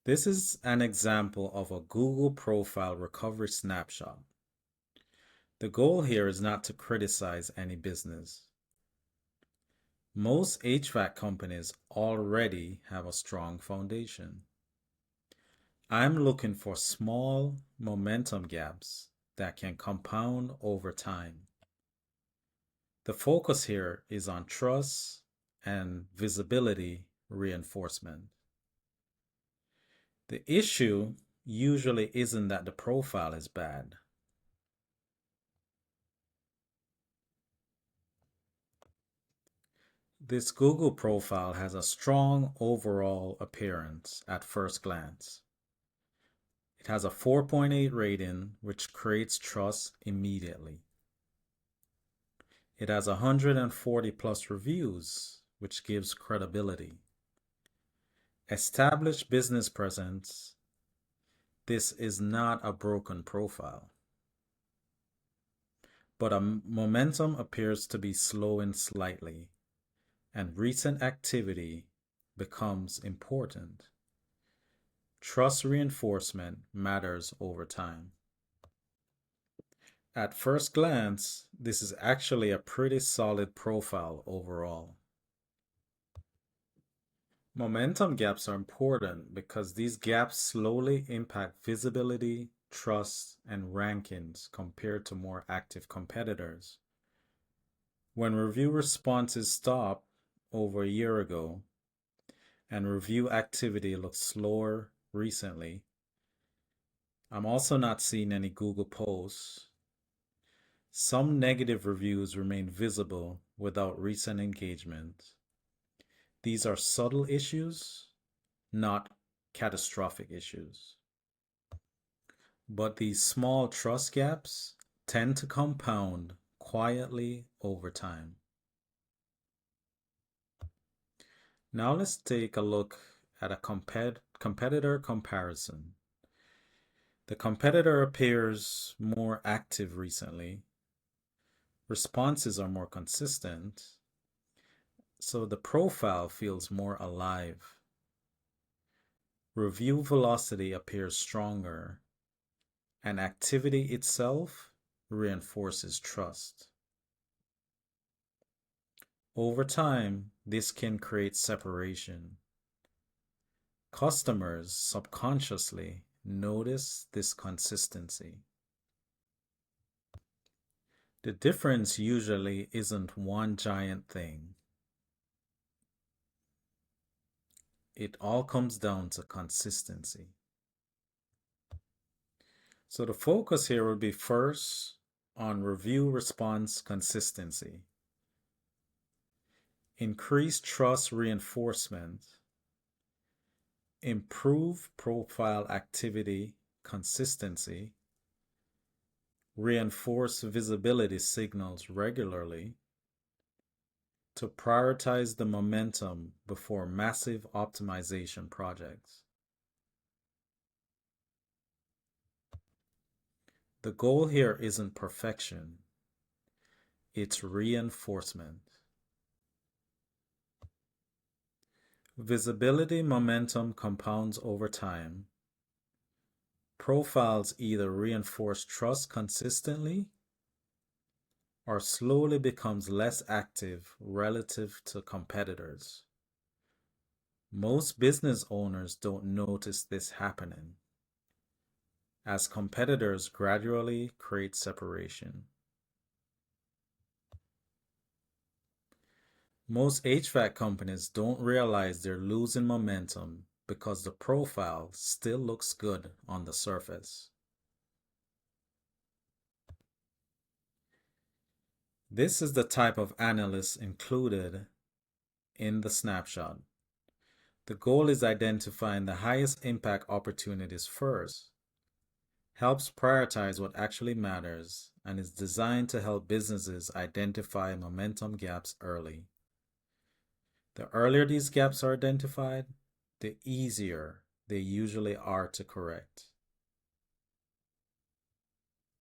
This is an example of a Google Profile Recovery Snapshot. The goal here is not to criticize any business. Most HVAC companies already have a strong foundation. I'm looking for small momentum gaps that can compound over time. The focus here is on trust and visibility reinforcement. The issue usually isn't that the profile is bad. This Google profile has a strong overall appearance at first glance. It has a 4.8 rating, which creates trust immediately. It has 140 plus reviews, which gives credibility. Established business presence. This is not a broken profile. But a momentum appears to be slowing slightly, and recent activity becomes important. Trust reinforcement matters over time. At first glance, this is actually a pretty solid profile overall. Momentum gaps are important because these gaps slowly impact visibility, trust, and rankings compared to more active competitors. When review responses stopped over a year ago and review activity looks slower recently, I'm also not seeing any Google posts. Some negative reviews remain visible without recent engagement. These are subtle issues, not catastrophic issues. But these small trust gaps tend to compound quietly over time. Now let's take a look at a competitor comparison. The competitor appears more active recently. Responses are more consistent, so the profile feels more alive. Review velocity appears stronger, and activity itself reinforces trust. Over time, this can create separation. Customers subconsciously notice this consistency. The difference usually isn't one giant thing. It all comes down to consistency. So the focus here would be first on review response consistency. Increase trust reinforcement. Improve profile activity consistency. Reinforce visibility signals regularly. To prioritize the momentum before massive optimization projects. The goal here isn't perfection, it's reinforcement. Visibility momentum compounds over time. Profiles either reinforce trust consistently or slowly becomes less active relative to competitors. Most business owners don't notice this happening as competitors gradually create separation. Most HVAC companies don't realize they're losing momentum because the profile still looks good on the surface. This is the type of analyst included in the snapshot. The goal is identifying the highest impact opportunities first, helps prioritize what actually matters, and is designed to help businesses identify momentum gaps early. The earlier these gaps are identified, the easier they usually are to correct.